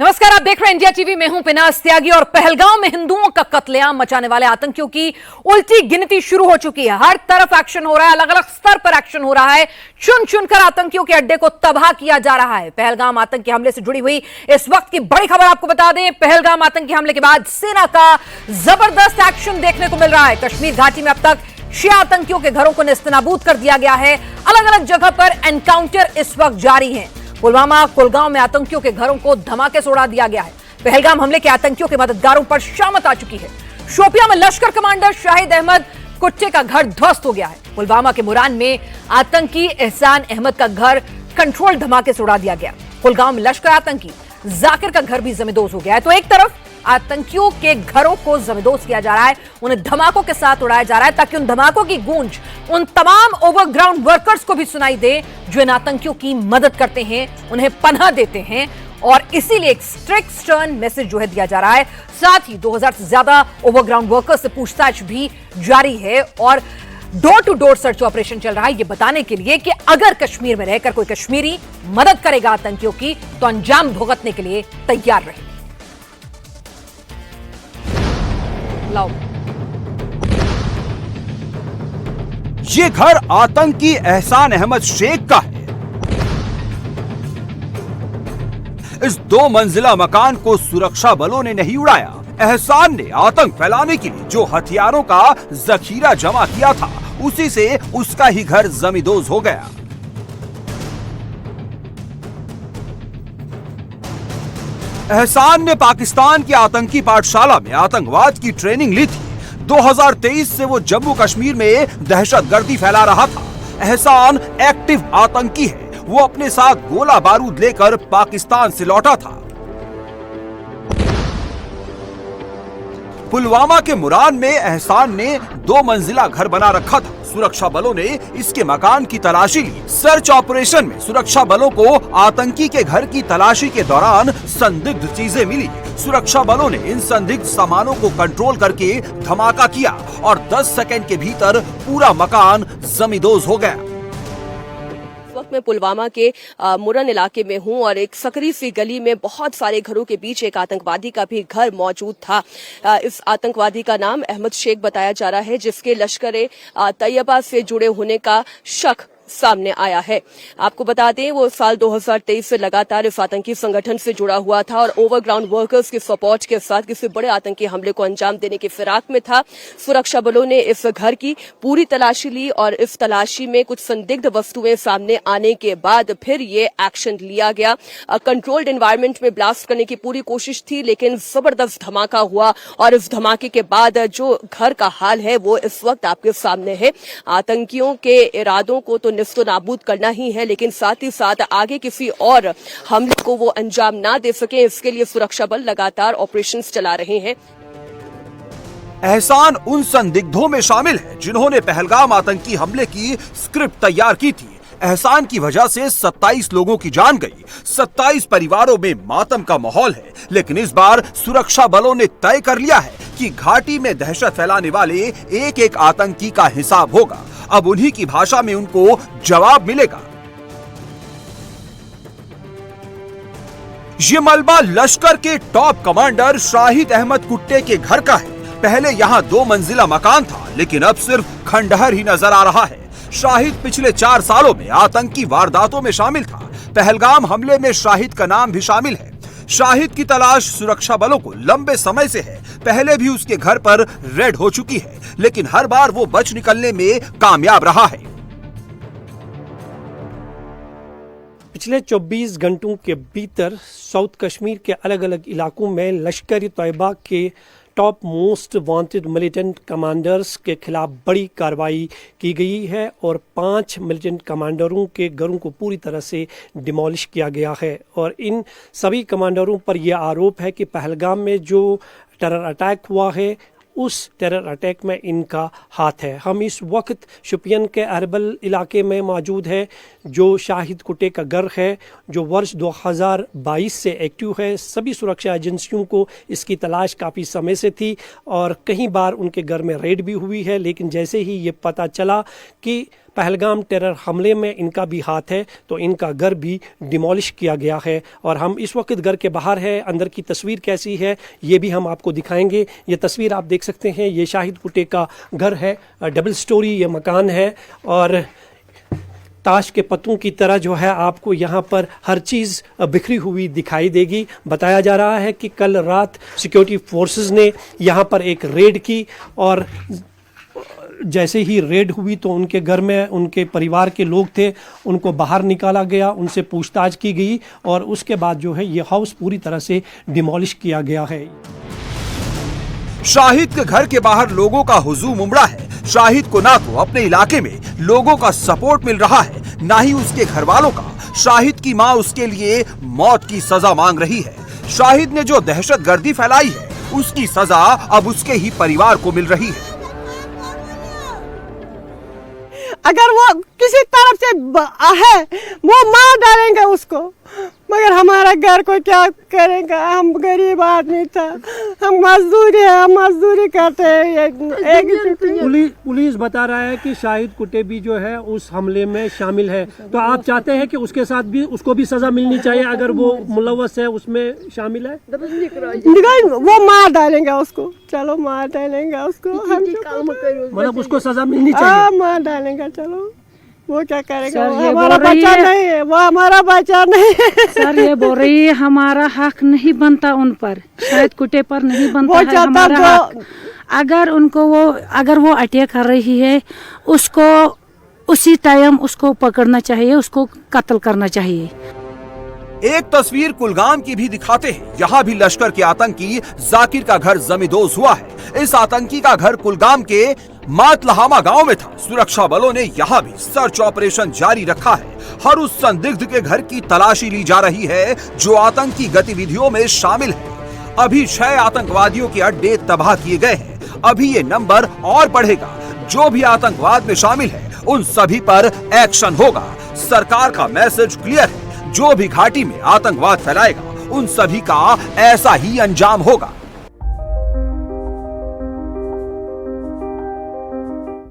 नमस्कार, आप देख रहे हैं इंडिया टीवी। मैं हूं पिनास त्यागी और पहलगांव में हिंदुओं का कत्लेआम मचाने वाले आतंकियों की उल्टी गिनती शुरू हो चुकी है। हर तरफ एक्शन हो रहा है, अलग अलग स्तर पर एक्शन हो रहा है। चुन चुनकर आतंकियों के अड्डे को तबाह किया जा रहा है। पहलगाम आतंकी हमले से जुड़ी हुई इस वक्त की बड़ी खबर आपको बता दें। पहलगाम आतंकी हमले के बाद सेना का जबरदस्त एक्शन देखने को मिल रहा है। कश्मीर घाटी में अब तक 6 आतंकियों के घरों को नेस्तनाबूद कर दिया गया है। अलग अलग जगह पर एनकाउंटर इस वक्त जारी है। पुलवामा, कुलगांव में आतंकियों के घरों को धमाके से उड़ा दिया गया है। पहलगाम हमले के आतंकियों के मददगारों पर शामत आ चुकी है। शोपियां में लश्कर कमांडर शाहिद अहमद कुट्टे का घर ध्वस्त हो गया है। पुलवामा के मुरान में आतंकी एहसान अहमद का घर कंट्रोल धमाके से उड़ा दिया गया। कुलगांव में लश्कर आतंकी जाकिर का घर भी जमींदोज हो गया है। तो एक तरफ आतंकियों के घरों को जमींदोज किया जा रहा है, उन्हें धमाकों के साथ उड़ाया जा रहा है ताकि उन धमाकों की गूंज उन तमाम ओवरग्राउंड वर्कर्स को भी सुनाई दे जो इन आतंकियों की मदद करते हैं, उन्हें पनाह देते हैं। और इसीलिए एक स्ट्रिक्ट स्टर्न मैसेज जो है दिया जा रहा है। साथ ही 2000 से ज्यादा ओवरग्राउंड वर्कर्स से पूछताछ भी जारी है और door to door search operation चल रहा है, ये बताने के लिए कि अगर कश्मीर में रहकर कोई कश्मीरी मदद करेगा आतंकियों की तो अंजाम भुगतने के लिए तैयार रहे। लाओ। ये घर आतंकी एहसान अहमद शेख का है। इस 2 मंजिला मकान को सुरक्षा बलों ने नहीं उड़ाया। एहसान ने आतंक फैलाने के लिए जो हथियारों का जखीरा जमा किया था, उसी से उसका ही घर जमींदोज हो गया। एहसान ने पाकिस्तान की आतंकी पाठशाला में आतंकवाद की ट्रेनिंग ली थी। 2023 से वो जम्मू कश्मीर में दहशतगर्दी फैला रहा था। एहसान एक्टिव आतंकी है। वो अपने साथ गोला बारूद लेकर पाकिस्तान से लौटा था। पुलवामा के मुरान में एहसान ने 2 मंजिला घर बना रखा था। सुरक्षा बलों ने इसके मकान की तलाशी ली। सर्च ऑपरेशन में सुरक्षा बलों को आतंकी के घर की तलाशी के दौरान संदिग्ध चीजें मिली। सुरक्षा बलों ने इन संदिग्ध सामानों को कंट्रोल करके धमाका किया और 10 सेकंड के भीतर पूरा मकान जमींदोज हो गया। वक्त मैं पुलवामा के मुरन इलाके में हूं और एक सकरी सी गली में बहुत सारे घरों के बीच एक आतंकवादी का भी घर मौजूद था। इस आतंकवादी का नाम अहमद शेख बताया जा रहा है, जिसके लश्कर तैयबा से जुड़े होने का शक सामने आया है। आपको बता दें, वो साल 2023 से लगातार इस आतंकी संगठन से जुड़ा हुआ था और ओवरग्राउंड वर्कर्स के सपोर्ट के साथ किसी बड़े आतंकी हमले को अंजाम देने की फिराक में था। सुरक्षा बलों ने इस घर की पूरी तलाशी ली और इस तलाशी में कुछ संदिग्ध वस्तुएं सामने आने के बाद फिर ये एक्शन लिया गया। कंट्रोल्ड एनवायरनमेंट में ब्लास्ट करने की पूरी कोशिश थी, लेकिन जबरदस्त धमाका हुआ और इस धमाके के बाद जो घर का हाल है वो इस वक्त आपके सामने है। आतंकियों के इरादों को तो निस्तो नाबूद करना ही है, लेकिन साथ ही साथ आगे किसी और हमले को वो अंजाम ना दे सके, इसके लिए सुरक्षा बल लगातार ऑपरेशंस चला रहे हैं। एहसान उन संदिग्धों में शामिल है जिन्होंने पहलगाम आतंकी हमले की स्क्रिप्ट तैयार की थी। एहसान की वजह से 27 लोगों की जान गई। 27 परिवारों में मातम का माहौल है, लेकिन इस बार सुरक्षा बलों ने तय कर लिया है कि घाटी में दहशत फैलाने वाले एक एक आतंकी का हिसाब होगा। अब उन्हीं की भाषा में उनको जवाब मिलेगा। ये मलबा लश्कर के टॉप कमांडर शाहिद अहमद कुट्टे के घर का है। पहले यहाँ 2 मंजिला मकान था, लेकिन अब सिर्फ खंडहर ही नजर आ रहा है। शाहिद पिछले 4 सालों में आतंकी वारदातों में शामिल था। पहलगाम हमले में शाहिद का नाम भी शामिल है। शाहिद की तलाश सुरक्षा बलों को लंबे समय से है। पहले भी उसके घर पर रेड हो चुकी है, लेकिन हर बार वो बच निकलने में कामयाब रहा है। पिछले 24 घंटों के भीतर साउथ कश्मीर के अलग अलग इलाकों में लश्कर तैयबा के top most wanted militant commanders के खिलाफ बड़ी कार्रवाई की गई है और 5 मिलिटेंट कमांडरों के घरों को पूरी तरह से डिमोलिश किया गया है। और इन सभी कमांडरों पर यह आरोप है कि पहलगाम में जो टेरर अटैक हुआ है, उस टेरर अटैक में इनका हाथ है। हम इस वक्त शोपियां के अरबल इलाके में मौजूद है, जो शाहिद कुट्टे का घर है, जो वर्ष 2022 से एक्टिव है। सभी सुरक्षा एजेंसियों को इसकी तलाश काफ़ी समय से थी और कई बार उनके घर में रेड भी हुई है, लेकिन जैसे ही ये पता चला कि पहलगाम टेरर हमले में इनका भी हाथ है, तो इनका घर भी डिमोलिश किया गया है। और हम इस वक्त घर के बाहर है, अंदर की तस्वीर कैसी है ये भी हम आपको दिखाएंगे। ये तस्वीर आप देख सकते हैं, ये शाहिद कुट्टे का घर है, डबल स्टोरी ये मकान है और ताश के पत्तों की तरह जो है आपको यहाँ पर हर चीज़ बिखरी हुई दिखाई देगी। बताया जा रहा है कि कल रात सिक्योरिटी फोर्सेस ने यहाँ पर एक रेड की और जैसे ही रेड हुई तो उनके घर में उनके परिवार के लोग थे, उनको बाहर निकाला गया, उनसे पूछताछ की गई और उसके बाद जो है ये हाउस पूरी तरह से डिमोलिश किया गया है। शाहिद के घर के बाहर लोगों का हुजूम उमड़ा है। शाहिद को ना तो अपने इलाके में लोगों का सपोर्ट मिल रहा है, ना ही उसके घर वालों का। शाहिद की मां उसके लिए मौत की सजा मांग रही है। शाहिद ने जो दहशतगर्दी फैलाई है उसकी सजा अब उसके ही परिवार को मिल रही है। अगर वो किसी तरफ से है वो मार डालेंगे उसको, मगर हमारा घर को क्या करेगा? हम गरीब आदमी था, हम मजदूरी करते हैं। पुलिस बता रहा है कि शाहिद कुट्टे भी जो है उस हमले में शामिल है, तो आप चाहते हैं कि उसके साथ भी उसको भी सजा मिलनी चाहिए अगर वो मुलव्वस है, उसमें शामिल है? वो मार डालेंगे उसको, चलो मार डालेंगे उसको, मतलब उसको सजा मिलनी चाहिए। मार डालेंगे, चलो वो क्या करेगा? वो हमारा बच्चा नहीं है, वो हमारा बच्चा नहीं है। सर ये बोल रही है हमारा हक नहीं बनता उन पर, शाहिद कुट्टे पर नहीं बनता है हमारा हक। अगर वो अटैक कर रही है उसको उसी टाइम उसको पकड़ना चाहिए, उसको कत्ल करना चाहिए। एक तस्वीर कुलगाम की भी दिखाते हैं। यहाँ भी लश्कर के आतंकी जाकिर का घर जमींदोज हुआ है। इस आतंकी का घर कुलगाम के मातलहामा गांव में था। सुरक्षा बलों ने यहाँ भी सर्च ऑपरेशन जारी रखा है। हर उस संदिग्ध के घर की तलाशी ली जा रही है जो आतंकी गतिविधियों में शामिल है। अभी 6 आतंकवादियों के अड्डे तबाह किए गए हैं। अभी ये नंबर और बढ़ेगा। जो भी आतंकवाद में शामिल है उन सभी पर एक्शन होगा। सरकार का मैसेज क्लियर है, जो भी घाटी में आतंकवाद फैलाएगा उन सभी का ऐसा ही अंजाम होगा।